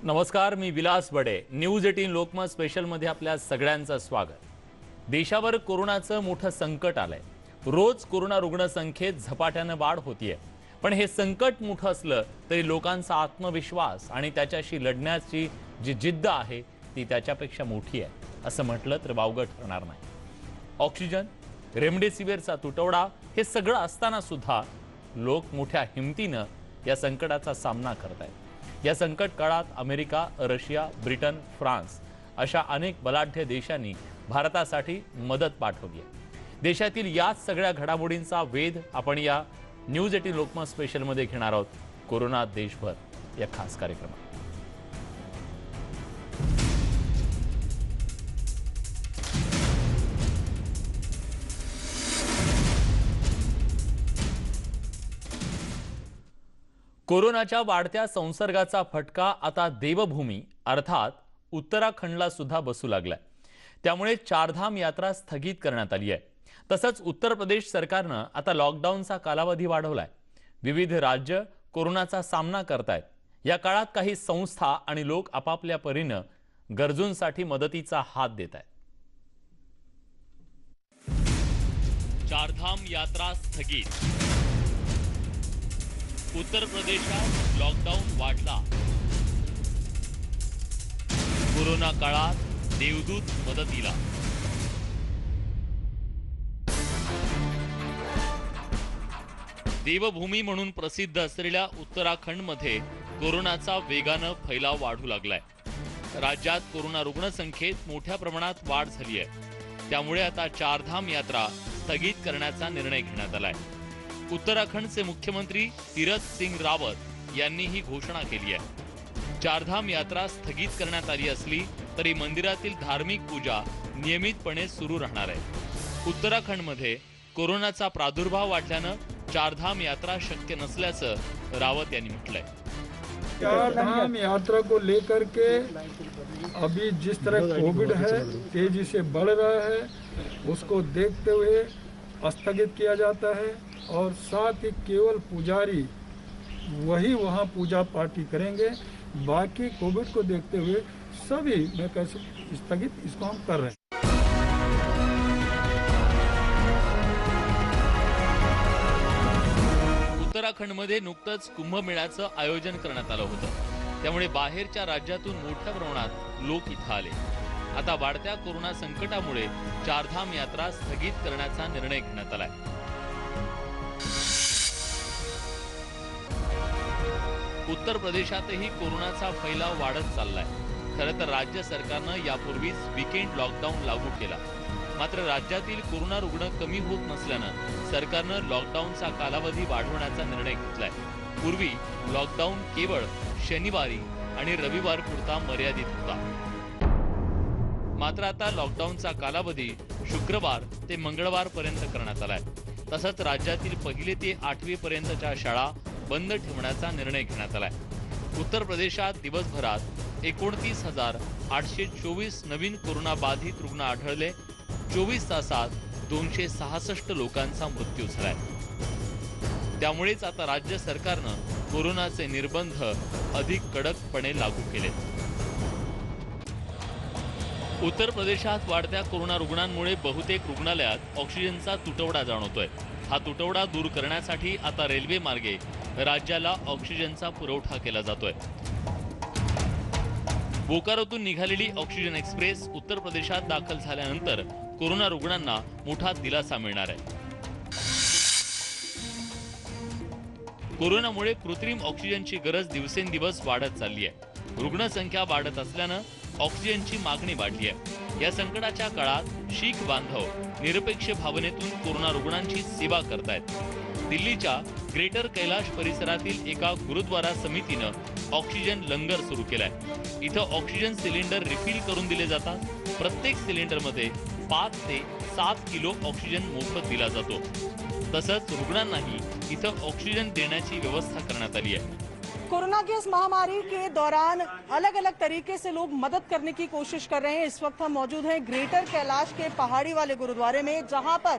नमस्कार, मी विलास बडे. News 18 Lokmat special मध्ये आपल्या सगळ्यांचं स्वागत. देशावर कोरोनाचं मोठं संकट आलंय. रोज कोरोना रुग्ण संख्येत झपाट्याने वाढ होतीये. पण हे संकट मोठं असलं तरी लोकांचा आत्मविश्वास आणि त्याच्याशी लढण्याची जी जिद्द आहे ती त्याच्यापेक्षा मोठी आहे असं म्हटलं तर वावगं ठरणार नाही. ऑक्सिजन, रेमडेसिवीरचा तुटवडा हे सगळं असताना सुद्धा लोक मोठ्या हिमतीनं या संकटाचा सामना करतायत. या संकट काळात अमेरिका, रशिया, ब्रिटन, फ्रान्स अशा अनेक बलाढ्य देशांनी भारतासाठी मदत पाठवली आहे. देशातील याच सगळ्या घडामोडींचा वेध आपण या न्यूज 18 लोकमत स्पेशल मध्ये घेणार आहोत. कोरोना देशभर या खास कार्यक्रमात. कोरोनाच्या वाढत्या संसर्गाचा फटका आता देवभूमी अर्थात उत्तराखंडला सुद्धा बसू लागलाय. त्यामुळे चारधाम यात्रा स्थगित करण्यात आली आहे. तसंच उत्तर प्रदेश सरकारनं आता लॉकडाऊनचा कालावधी वाढवलाय. विविध राज्य कोरोनाचा सामना करतायत. या काळात काही संस्था आणि लोक आपापल्या परीनं गरजूंसाठी मदतीचा हात देत आहेत. चारधाम यात्रा स्थगित. उत्तर प्रदेशात लॉकडाऊन वाढला. कोरोना काळात देवदूत मदतीला. देवभूमी म्हणून प्रसिद्ध असलेल्या उत्तराखंडमध्ये कोरोनाचा वेगानं फैलाव वाढू लागलाय. राज्यात कोरोना रुग्णसंख्येत मोठ्या प्रमाणात वाढ झाली आहे. त्यामुळे आता चारधाम यात्रा स्थगित करण्याचा निर्णय घेण्यात आलाय. उत्तराखंडचे मुख्यमंत्री तीरथ सिंग रावत यांनी ही घोषणा केली आहे. चारधाम यात्रा स्थगित करण्यात आली असली तरी मंदिरातील धार्मिक पूजा नियमितपणे सुरू राहणार आहे. उत्तराखंडमध्ये कोरोनाचा प्रादुर्भाव वाढल्यानं चारधाम यात्रा शक्य नसल्याचं रावत यांनी म्हटलंय. चारधाम यात्रा को लेकर के अभी जिस तरह कोविड है तेजी से बढ़ रहा है उसको देखते हुए स्थगित किया जाता है और साथ ही केवल पुजारी वही वहाँ पूजा पाठी करेंगे. बाकी कोविड को देखते हुए सभी मैं कैसे स्थगित इसको हम कर रहे हैं. उत्तराखंडमध्ये नुकतंच कुंभमेळ्याचं आयोजन करण्यात आलं होतं. त्यामुळे बाहेरच्या राज्यातून मोठ्या प्रमाणात लोक इथं आले. आता वाढत्या कोरोना संकटामुळे चारधाम यात्रा स्थगित करण्याचा निर्णय घेण्यात आलाय. उत्तर प्रदेशातही कोरोनाचा फैलाव वाढत चाललाय. खरं तर राज्य सरकारनं यापूर्वीच वीकेंड लॉकडाऊन लागू केला. मात्र राज्यातील कोरोना रुग्ण कमी होत नसल्यानं सरकारनं लॉकडाऊनचा कालावधी वाढवण्याचा निर्णय घेतलाय. पूर्वी लॉकडाऊन केवळ शनिवारी आणि रविवार पुरता मर्यादित होता. मात्र आता लॉकडाऊनचा कालावधी शुक्रवार ते मंगळवार पर्यंत करण्यात आलाय. तसंच राज्यातील 1ली ते 8वी पर्यंतच्या शाळा बंद ठेवण्याचा निर्णय घेण्यात आलाय. उत्तर प्रदेशात दिवसभरात 29,824 नवीन कोरोना बाधित रुग्ण आढळले. 24 तासात 266 लोकांचा मृत्यू झालाय. त्यामुळेच आता राज्य सरकारनं कोरोनाचे निर्बंध अधिक कडकपणे लागू केलेत. उत्तर प्रदेशात वाढत्या कोरोना रुग्णांमुळे बहुतेक रुग्णालयात ऑक्सिजनचा तुटवडा जाणवतोय. हा तुटवडा दूर करण्यासाठी आता रेल्वे मार्गे राज्याला ऑक्सिजनचा पुरवठा केला जातोय. बोकारोतून निघालेली ऑक्सिजन एक्सप्रेस उत्तर प्रदेशात दाखल झाल्यानंतर कोरोना रुग्णांना मोठा दिलासा मिळणार आहे. कोरोनामुळे कृत्रिम ऑक्सिजनची गरज दिवसेंदिवस वाढत चालली आहे. रुग्णसंख्या वाढत असल्यानं ऑक्सिजनची मागणी वाढली आहे. या संकटाच्या काळात शीख बांधव निरपेक्ष भावनेतून कोरोना रुग्णांची सेवा करतायत. दिल्लीच्या ग्रेटर कैलाश परिसरातील एका गुरुद्वारा समितीनं ऑक्सिजन लंगर सुरू केलाय. इथं ऑक्सिजन सिलेंडर रिफिल करून दिले जातात. प्रत्येक सिलेंडरमध्ये 5 ते 7 किलो ऑक्सिजन मोफत दिला जातो. तसंच रुग्णांनाही इथं ऑक्सिजन देण्याची व्यवस्था करण्यात आली आहे. कोरोना की इस महामारी के दौरान अलग अलग तरीके से लोग मदद करने की कोशिश कर रहे हैं। इस वक्त हम मौजूद हैं ग्रेटर कैलाश के पहाड़ी वाले गुरुद्वारे में, जहां पर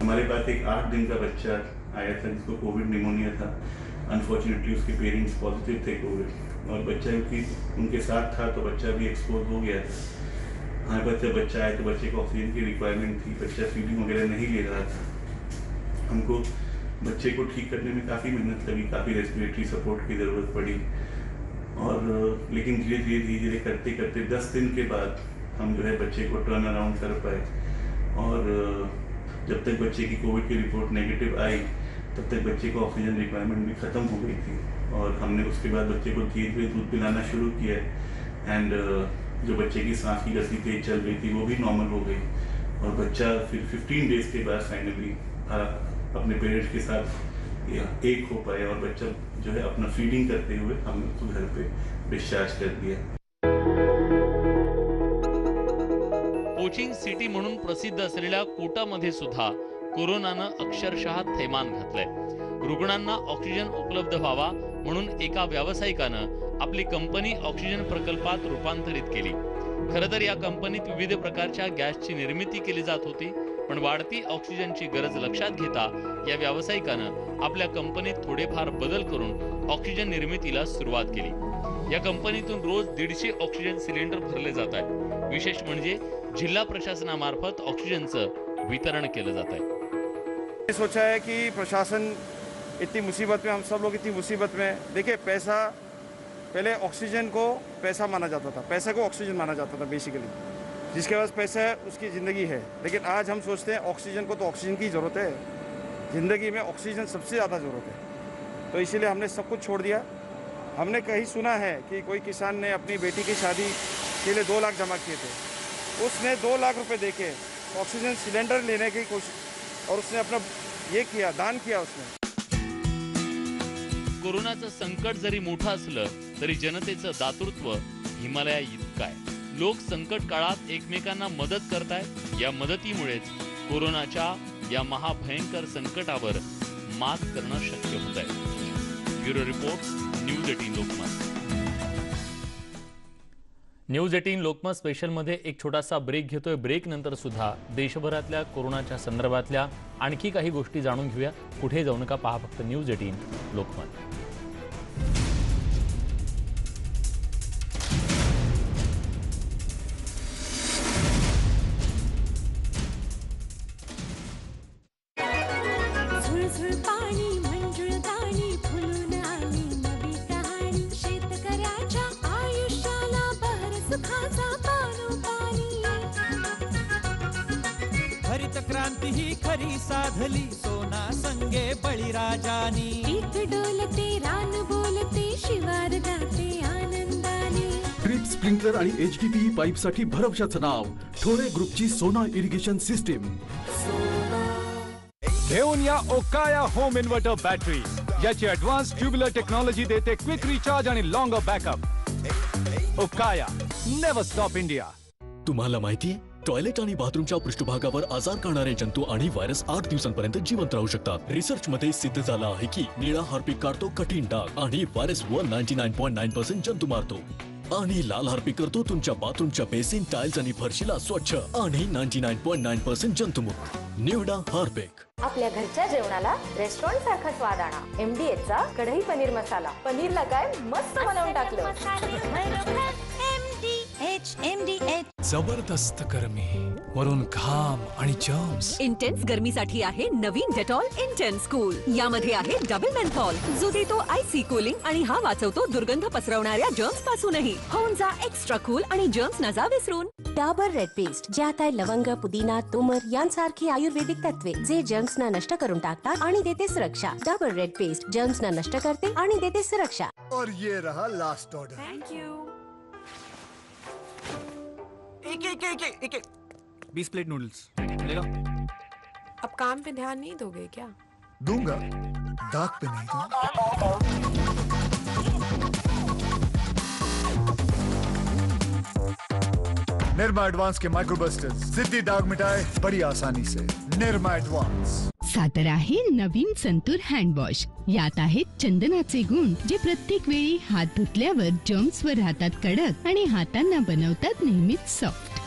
हमारे पास एक 8 दिन का बच्चा आया था जिसको कोविड निमोनिया था। अनफॉर्चुनेटली उसके पेरेंट्स पॉजिटिव थे कोविड, और बच्चा क्योंकि उनके साथ था तो बच्चा भी एक्सपोज हो गया था। हमारे पास जब बच्चा आया तो बच्चे को ऑक्सीजन की रिक्वायरमेंट थी, बच्चा फीडिंग वगैरह नहीं ले रहा था। हमको बच्चे को ठीक करने में काफ़ी मेहनत लगी, काफ़ी रेस्पिरेटरी सपोर्ट की ज़रूरत पड़ी, और लेकिन धीरे धीरे करते करते 10 दिन के बाद हम जो है बच्चे को टर्न अराउंड कर पाए। और जब तक बच्चे की कोविड की रिपोर्ट नेगेटिव आई तब तक बच्चे को ऑक्सीजन रिक्वायरमेंट भी ख़त्म हो गई थी, और हमने उसके बाद बच्चे को धीरे धीरे दूध पिलाना शुरू किया एंड जो बच्चे की सांस की गति तेज चल रही थी वो भी नॉर्मल हो गई, और बच्चा फिर 15 डेज के बाद फाइनली अपने पेरेंट्स के साथ एक हो पाया, और बच्चा जो है अपना फीडिंग करते हुए हमने उसको घर पे डिस्चार्ज कर दिया। कोचिंग सिटी म्हणून प्रसिद्ध असलेल्या कोटामध्ये सुद्धा कोरोनानं अक्षरशः थैमान घातलंय। रुग्णांना ऑक्सिजन उपलब्ध व्हावा म्हणून एका व्यावसायिकानं आपली कंपनी ऑक्सिजन प्रकल्पात रूपांतरित केली। खरं तर या कंपनीत विविध प्रकारच्या गॅसची निर्मिती केली जात होती, पण वाढती ऑक्सिजनची गरज लक्षात घेता या व्यावसायिकानं आपल्या कंपनीत थोडेफार बदल करून ऑक्सिजन निर्मितीला सुरुवात केली। या कंपनीतून रोज 150 ऑक्सिजन सिलेंडर भरले जात आहेत। विशेष म्हणजे जिल्हा प्रशासनामार्फत ऑक्सिजनचं वितरण केलं जात आहे। सोचा है कि प्रशासन इतनी मुसीबत में, हम सब लोग इतनी मुसीबत में, देखिए पैसा पहले ऑक्सीजन को पैसा माना जाता था, पैसा को ऑक्सीजन माना जाता था बेसिकली। जिसके पास पैसा है उसकी ज़िंदगी है, लेकिन आज हम सोचते हैं ऑक्सीजन को तो ऑक्सीजन की ज़रूरत है, ज़िंदगी में ऑक्सीजन सबसे ज़्यादा ज़रूरत है। तो इसीलिए हमने सब कुछ छोड़ दिया। हमने कहीं सुना है कि कोई किसान ने अपनी बेटी की शादी के लिए 2 लाख जमा किए थे, उसने 2 लाख रुपए देके ऑक्सीजन सिलेंडर लेने की कोशिश, और उसने अपना ये किया, दान किया उसने। कोरोनाचं संकट जरी मोठं असलं तरी जनतेचं दातृत्व हिमालया इतकं आहे। लोक संकट काळात एकमेकांना मदत करतायत। या मदतीमुळेच कोरोनाच्या या महाभयंकर संकटावर मात करणं शक्य होत आहे। Bureau report, news 18 Lokmat. News 18 Lokmat स्पेशलमध्ये एक छोटासा ब्रेक घेतोय। ब्रेक नंतर सुद्धा देशभरातल्या कोरोनाच्या संदर्भातल्या आणखी काही गोष्टी जाणून घेऊया। कुठे जाऊ नका, पहा फक्त न्यूज 18 लोकमत। हरित क्रांती ही खरी साधली, सोना संगे बळीराजानी। पीक डोलते, रान बोलते, शिवार गाते आनंदाने। ड्रिप स्प्रिंकलर आणि HDPE पाईप साठी भरवशाचं नाव ठोरे ग्रुपची सोना इरिगेशन सिस्टीम। घेऊन या ओकाया होम इन्व्हर्टर बॅटरी, याची ॲडव्हान्स ट्यूबुलर टेक्नॉलॉजी देते क्विक रिचार्ज आणि longer backup. Okaya, never stop India. तुम्हाला माहितीये, टॉयलेट आणि बाथरूमच्या पृष्ठभागावर आजार करणारे जंतू आणि व्हायरस 8 दिवसांपर्यंत जिवंत राहू शकतात। रिसर्च मध्ये सिद्ध झालं आहे की निळा हार्पिक काढतो कठीण डाग आणि व्हायरस वर 99.9% जंतू मारतो, आणि लाल हार्पिक करतो तुमच्या बाथरूमच्या बेसिन, टाइल्स आणि फरशीला स्वच्छ आणि 99.9% जंतुमुक्त। निवडा हार्पिक। आपल्या घरच्या जेवणाला रेस्टॉरंट सारखा स्वाद आणा। MDH चा कढई पनीर मसाला, पनीरला काय मस्त बनवून टाकलं। MDH जबरदस्त गरमी, वरून घाम आणि जर्म्स। इंटेन्स गरमीसाठी आहे नवीन डेटॉल इंटेन्स कूल। यामध्ये आहे डबल मेन्थॉल, जो देतो आयसी कूलिंग आणि हा वाचवतो दुर्गंध पसरवणाऱ्या जर्म्स पासूनही। होऊन जा एक्स्ट्रा कूल आणि जर्म्स नजा विसरून। डाबर रेड पेस्ट, ज्यात आहे लवंग, पुदिना, तुमर यांसारखी आयुर्वेदिक तत्वे, जे जर्म्सना नष्ट करून टाकतात आणि देते सुरक्षा। डाबर रेड पेस्ट जर्म्सना नष्ट करते आणि देते सुरक्षा। और ये रहा लास्ट ऑर्डर। Thank you. एक 20 प्लेट नूडल्स मिलेगा? अब काम पे ध्यान नहीं दोगे क्या? दूंगा, दाग पे नहीं दूंगा। निर्मा एडवांस के माइक्रोबस्टर्स जिद्दी दाग मिटाए बड़ी आसानी से। निर्मा एडवांस। सादर आहे नवीन संतूर हँडवॉश। यात आहेत चंदनाचे गुण, जे प्रत्येक वेळी हात धुतल्यावर जर्म्स वर राहतात कडक आणि हातांना बनवतात नेहमीच सॉफ्ट।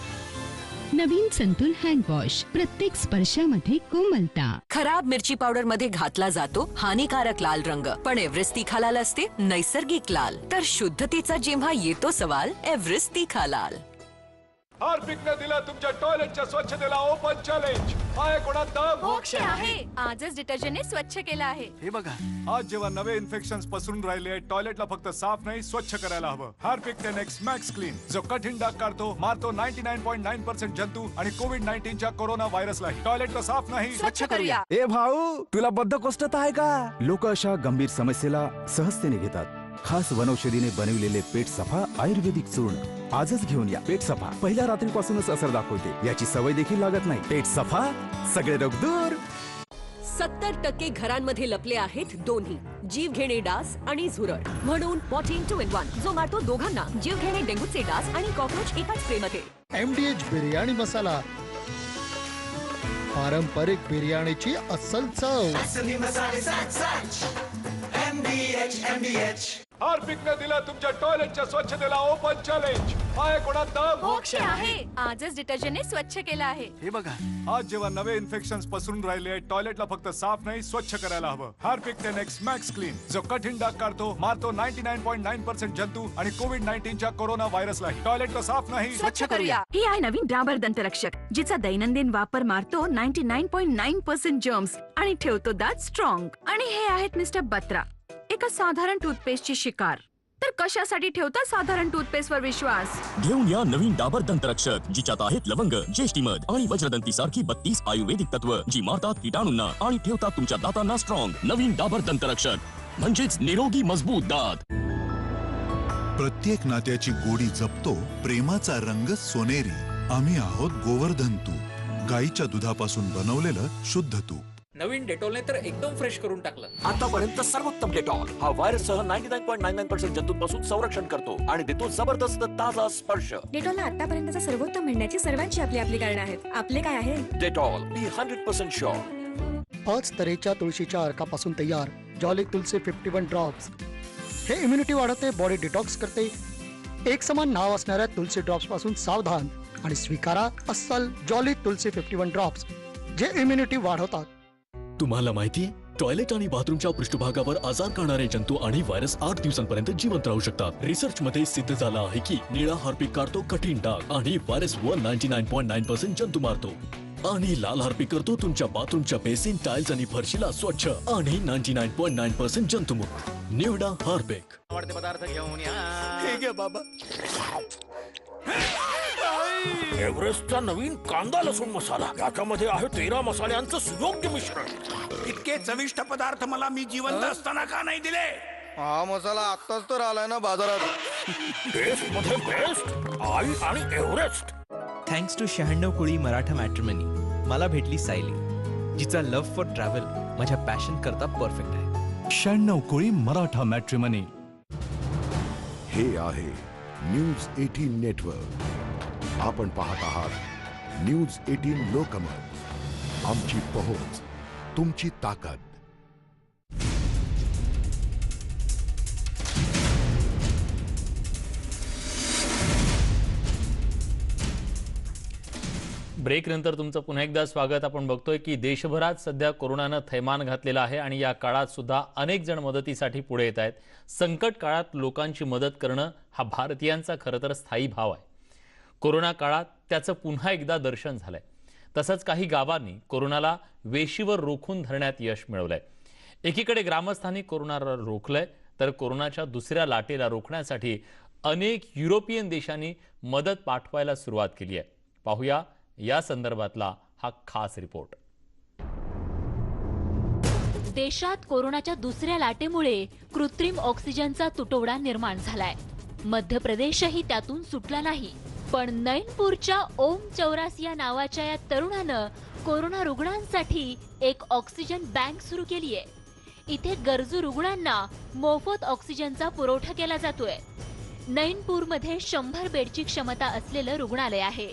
नवीन संतूर हँडवॉश, प्रत्येक स्पर्शामध्ये कोमलता. खराब मिरची पावडर मध्ये घातला जातो हानिकारक लाल रंग, पण एव्हरेस्ट तीखा लाल असते नैसर्गिक लाल. तर शुद्धतेचा जेव्हा येतो सवाल, एव्हरेस्ट तीखा लाल. हार्पिकने दिला तुमच्या टॉयलेटच्या स्वच्छतेला ओपन चॅलेंज. आहे कोणात दम? मोक्ष आहे. आजच डिटर्जंटने स्वच्छ केलं आहे. हे बघा, आज जेव्हा नवे इन्फेक्शन्स पसरून राहिले, टॉयलेटला फक्त साफ नाही स्वच्छ करायला हवं. हार्पिक 10X मॅक्स क्लीन, जो कठीण डाग काढतो, मारतो 99.9% जंतू आणि कोविड-19च्या कोरोना व्हायरसलाही. टॉयलेटला साफ नाही स्वच्छ करूया. ए भाऊ, तुला बद्धकोष्ठता आहे का? लोक अशा गंभीर समस्येला सहजतेने घेतात. खास वनौषधीने बनवलेले पेट सफा आयुर्वेदिक चूर्ण आजच घेऊन या. पेट सफा पहिल्या रात्रीपासूनच असर दाखवते, याची सवय देखील लागत नाही. पेट सफा, सगळे रोग दूर. 70% घरांमध्ये लपले आहेत दोन्ही, जीवघेणे डास आणि झुरळ. म्हणून पॉटिन 2 in 1, जो मारतो दोघांना, जीवघेणे डेंग्यूचे डास आणि कॉकरोच एकाच स्प्रेमध्ये. MDH बिर्याणी मसाला, पारंपरिक बिर्याणीची अस्सल चव. हार्पिकने दिला तुमच्या टॉयलेटच्या स्वच्छतेला ओपन चॅलेंज. आहे कोणात दम? मोक्ष आहे. आजच डिटर्जंटने स्वच्छ केलं आहे. हे बघा, आज जेव्हा नवे इन्फेक्शन्स पसरून राहिले, टॉयलेटला फक्त साफ नाही स्वच्छ करायला हवं. हार्पिक 10X मॅक्स क्लीन, जो कठीण डाग काढतो, मारतो 99.9% जंतू आणि कोविड-19च्या कोरोना व्हायरसलाही. टॉयलेटला साफ नाही स्वच्छ करूया. हे आहे नवीन डाबर दंतरक्षक, जिचा दैनंदिन वापर मारतो 99.9% जर्म्स आणि ठेवतो दात स्ट्रॉंग. आणि हे आहेत मिस्टर बत्रा, एका साधारण टूथपेस्टची शिकार. तर कशासाठी ठेवता साधारण टूथपेस्ट वर विश्वास? घेऊन या नवीन डाबर दंतरक्षक, जिच्यात आहेत लवंग, ज्येष्ठीमध आणि वज्रदंती सारखी 32 आयुर्वेदिक तत्व, जी मारतात कीटाणूंना आणि ठेवतात तुमच्या दातांना स्ट्रॉंग. नवीन डाबर दंतरक्षक, म्हणजेच निरोगी मजबूत दात. प्रत्येक नात्याची गोडी जपतो प्रेमाचा रंग सोनेरी. आम्ही आहोत गोवर्धन तूप, गाईच्या दुधापासून बनवलेलं शुद्ध तूप. नवीन डेटॉलने तर एकदम फ्रेश करून टाकलं. आतापर्यंत सर्वोत्तम डेटॉल हा व्हायरससह 99.99% जंतूंपासून संरक्षण करतो आणि देतो जबरदस्त ताजा स्पर्श. डेटॉलला आतापर्यंतचा सर्वोत्तम म्हणण्याची सर्वांची आपली आपली कारण आहेत. आपले काय आहे? डेटॉल, बी 100% शुअर. 5 तऱ्हेच्या तुळशीच्या अर्कापासून तयार जॉली तुलसी 51 ड्रॉप्स. हे इम्युनिटी वाढवते, बॉडी डिटॉक्स करते. एक समान नाव असणाऱ्या तुलसी ड्रॉप्स पासून सावधान आणि स्वीकारा अस्सल जॉली तुलसी 51 ड्रॉप्स, जे इम्युनिटी वाढवतात. तुम्हाला माहितीये, टॉयलेट आणि बाथरूमच्या पृष्ठभागावर आजार करणारे जंतू आणि व्हायरस 8 दिवसांपर्यंत जिवंत राहू शकतात. रिसर्च मध्ये सिद्ध झाला आहे की निळा हार्पिक काढतो कठीण डाग आणि व्हायरस वर 99.9% जंतू मारतो. आणि लाल हार्पिक करतो तुमच्या बाथरूमच्या बेसिन, टाइल्स आणि फरशीला स्वच्छ आणि 99.9% जंतुमुक्त. निवडा हार्पिक. आवडते पदार्थ घेऊन या. ठीक आहे बाबा. एव्हरेस्टचा नवीन कांदा लसूण मसाला, याच्यामध्ये आहे 13 मसाल्यांचं सुयोग्य मिश्रण. इतके चविष्ट पदार्थ मला मी जिवंत असताना का नाही दिले? हा मसाला आत्ताच तर आलाय ना बाजारात. बेस्ट मध्ये बेस्ट, आई आणि Everest. Thanks to 96 Kuli Maratha matrimony मला भेटली सायली, जिचा लव्ह फॉर ट्रॅव्हल माझ्या पॅशन करता परफेक्ट आहे. 96 कुळी मराठा मॅट्रिमनी. हे आहे न्यूज 18 नेटवर्क. आपण पाहत आहात न्यूज 18 लोकमत. आमची पहोच, तुमची ताकद. ब्रेक नंतर तुमचं पुन्हा एकदा स्वागत. आपण बघतोय की देशभरात सध्या कोरोनानं थैमान घातलेलं आहे आणि या काळात सुद्धा अनेक जण मदतीसाठी पुढे येत आहेत. संकट काळात लोकांची मदत करणं हा भारतीयांचा खरं तर स्थायी भाव आहे. कोरोना काळात त्याचं पुन्हा एकदा दर्शन झालंय. तसंच काही गावांनी कोरोनाला वेशीवर रोखून धरण्यात यश मिळवलंय. एकीकडे ग्रामस्थांनी कोरोनाला रोखलंय, तर कोरोनाच्या दुसऱ्या लाटेला रोखण्यासाठी अनेक युरोपियन देशांनी मदत पाठवायला सुरुवात केली आहे. पाहूया या संदर्भातला हा खास रिपोर्ट. देशात कोरोनाच्या दुसऱ्या लाटेमुळे कृत्रिम ऑक्सिजनचा तुटवडा निर्माण झालाय. मध्य प्रदेशही त्यातून सुटला नाही. पण नैनपूरच्या ओम चौरासिया नावाच्या या तरुणानं कोरोना रुग्णांसाठी एक ऑक्सिजन बँक सुरू केली आहे. इथे गरजू रुग्णांना मोफत ऑक्सिजनचा पुरवठा केला जातोय. नैनपूरमध्ये 100 बेडची क्षमता असलेलं रुग्णालय आहे.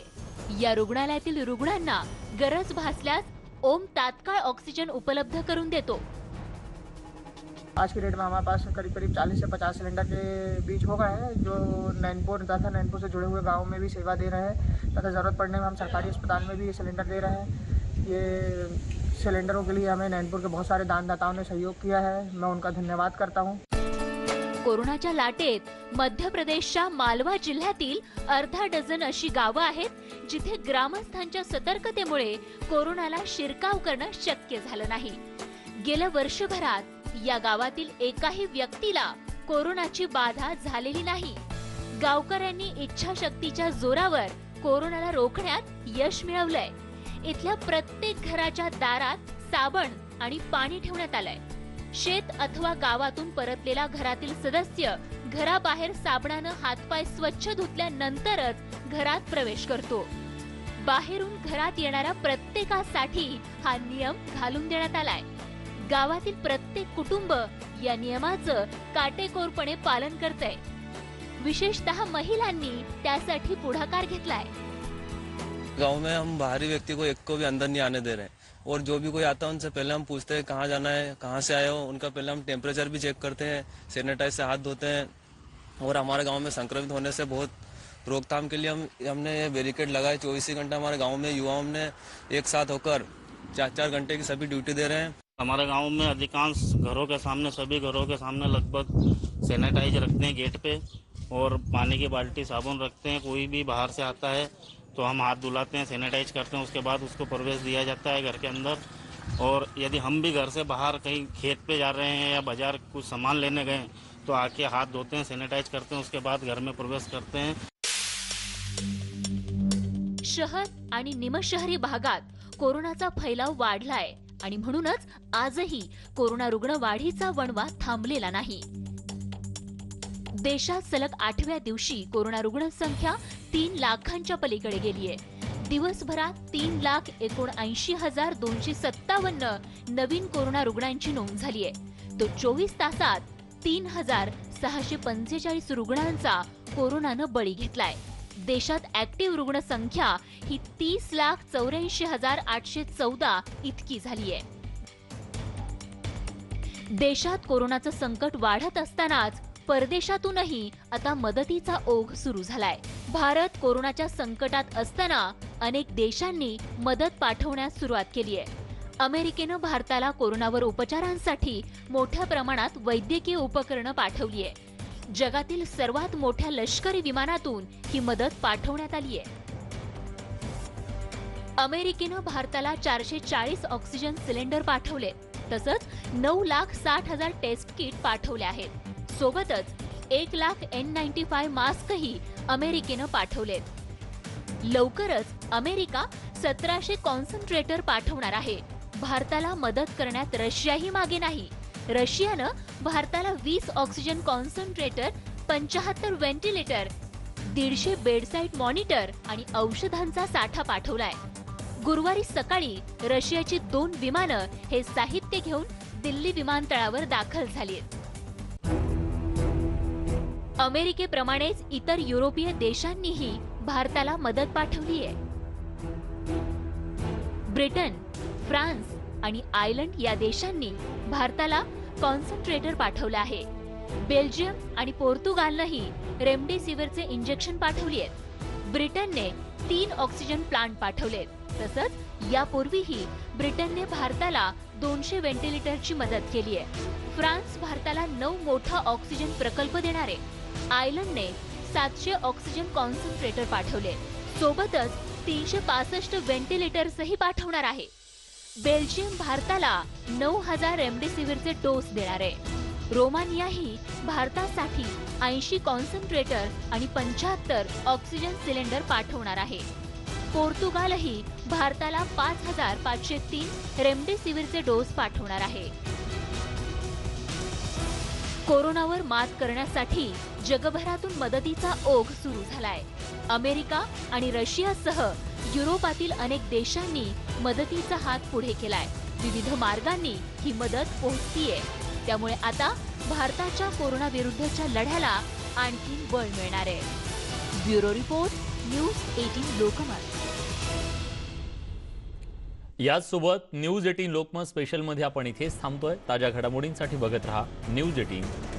या रुग्णालयातील रुग्णांना गरज भासल्यास ओम तात्काळ ऑक्सिजन उपलब्ध करून देतो. आज की डेट में हमारे पास करीब करीब 40 से 50 सिलेंडर के बीच हो गए हैं, जो नैनपुर तथा नैनपुर से जुड़े हुए गाँव में भी सेवा दे रहे हैं तथा ज़रूरत पड़ने में हम सरकारी अस्पताल में भी ये सिलेंडर दे रहे हैं। ये सिलेंडरों के लिए हमें नैनपुर के बहुत सारे दानदाताओं ने सहयोग किया है, मैं उनका धन्यवाद करता हूँ। कोरोनाच्या लाटेत मध्य प्रदेशच्या मालवा जिल्ह्यातील अर्धा डझन अशी गावं आहेत जिथे ग्रामस्थांच्या सतर्कतेमुळे कोरोनाला शिरकाव करणं शक्य झालं नाही। गेल्या वर्षभरात या गावातील एकाही व्यक्तीला कोरोनाची बाधा झालेली नाही। गावकऱ्यांनी इच्छाशक्तीच्या जोरावर कोरोनाला रोखण्यात यश मिळवलंय। इथल्या प्रत्येक घराच्या दारात साबण आणि पाणी ठेवण्यात आलंय। शेत अथवा गावातून परतलेला घरातील सदस्य घराबाहेर साबणानं हातपाय स्वच्छ धुतल्यानंतरच घरात प्रवेश करतो। बाहेरून घरात येणाऱ्या प्रत्येकासाठी हा नियम घालून देण्यात आलाय। गावातील प्रत्येक कुटुंब या नियमाचं काटेकोरपणे पालन करतंय। विशेषतः महिलांनी त्यासाठी पुढाकार घेतलाय। गांव में हम बाहरी व्यक्ति को एक को भी अंदर नहीं आने दे रहे हैं और जो भी कोई आता है उनसे पहले हम पूछते हैं कहाँ जाना है, कहाँ से आए हो, उनका पहले हम टेम्परेचर भी चेक करते हैं, सैनिटाइज से हाथ धोते हैं। और हमारे गांव में संक्रमित होने से बहुत रोकथाम के लिए हमने ये बैरिकेड लगाए। 24 घंटा हमारे गांव में युवाओं ने एक साथ होकर 4-4 घंटे की सभी ड्यूटी दे रहे हैं। हमारे गांव में अधिकांश घरों के सामने, सभी घरों के सामने लगभग सैनिटाइज रखते हैं गेट पे और पानी की बाल्टी साबुन रखते हैं। कोई भी बाहर से आता है तो हम हाथ धुलाते हैं, सैनिटाइज करते हैं, उसके बाद उसको प्रवेश दिया जाता है घर के अंदर। और यदि हम भी घर से बाहर कहीं खेत पे जा रहे हैं या बाजार कुछ सामान लेने गए तो आके हाथ धोते हैं, सैनिटाइज करते हैं, उसके बाद घर में प्रवेश करते हैं। शहर आणि निमशहरी भागात कोरोनाचा फैलाव वाढलाय आणि म्हणूनच आजही कोरोना रुग्ण वाढीचा वणवा थांबलेला नाही। देशात सलग 8व्या दिवशी कोरोना रुग्ण संख्या 3 लाखांच्या पलीकडे गेलीये। दिवसभरात 3,79,257 नवीन कोरोना रुग्णांची नोंद झालीये। तो 24 तासात 3,645 रुग्णांचा कोरोनानं बळी घेतलाय। देशात ऍक्टिव्ह रुग्ण संख्या ही 30,84,814 इतकी झालीये। देशात कोरोनाचं संकट वाढत असतानाच परदेशातूनही आता मदतीचा ओघ सुरू झालाय। भारत कोरोनाच्या संकटात असताना अनेक देशांनी मदत पाठवण्यास सुरुवात केली आहे। अमेरिकेनं भारताला कोरोनावर उपचारांसाठी मोठ्या प्रमाणात वैद्यकीय उपकरणं पाठवली आहे। जगातील सर्वात मोठ्या लष्करी विमानातून ही मदत पाठवण्यात आली आहे। अमेरिकेनं भारताला 440 ऑक्सिजन सिलेंडर पाठवले, तसंच 9,60,000 टेस्ट किट पाठवले आहेत। सोबतच 1,00,000 N95 मास्कही अमेरिकेनं पाठवलेत। लवकरच अमेरिका 1700 कॉन्सन्ट्रेटर पाठवणार आहे। भारताला मदत करण्यात रशियाही मागे नाही। रशियानं भारताला 20 oxygen concentrator, 75 ventilator, 150 bedside monitor आणि औषधांचा साठा पाठवलाय। गुरुवारी सकाळी रशियाची 2 विमानं हे साहित्य घेऊन दिल्ली विमानतळावर दाखल झालीत। अमेरिकेप्रमाणेच इतर युरोपीय देशांनीही भारताला मदत पाठवली आहे। ब्रिटन, फ्रान्स आणि आयर्लंड या देशांनी भारताला कॉन्सन्ट्रेटर पाठवलं आहे। बेल्जियम आणि पोर्तुगालनंही रेमडेसिवीरचे इंजेक्शन पाठवली आहेत। ब्रिटनने 3 ऑक्सिजन प्लांट पाठवलेत। तसंच यापूर्वीही ब्रिटनने भारताला 200 व्हेंटिलेटरची मदत केली आहे। फ्रान्स भारताला 9 मोठा ऑक्सिजन प्रकल्प देणार आहे। आयर्लंडने 700 ऑक्सिजन कॉन्सन्ट्रेटर पाठवले, सोबतच 365 व्हेंटिलेटर्सही पाठवणार आहे। बेल्जियम भारताला 9,000 रेमडेसिवीरचे डोस देणार आहे। रोमानियाही भारतासाठी 80 कॉन्सन्ट्रेटर आणि 75 ऑक्सिजन सिलेंडर पाठवणार आहे। पोर्तुगालही भारताला 5,503 रेमडेसिवीरचे डोस पाठवणार आहे। कोरोनावर मात करण्यासाठी जगभरातून मदतीचा ओघ सुरू झालाय। अमेरिका आणि रशियासह युरोपातील अनेक देशांनी मदतीचा हात पुढे केलाय। विविध मार्गांनी ही मदत पोहोचतीये। त्यामुळे आता भारताच्या कोरोना विरुद्धच्या लढ्याला आणखी बळ मिळणार आहे। Bureau report, news 18 Lokmat. याचसोबत न्यूज 18 लोकमत स्पेशलमध्ये आपण इथेच थांबतोय. ताज्या घडामोडींसाठी बघत रहा न्यूज 18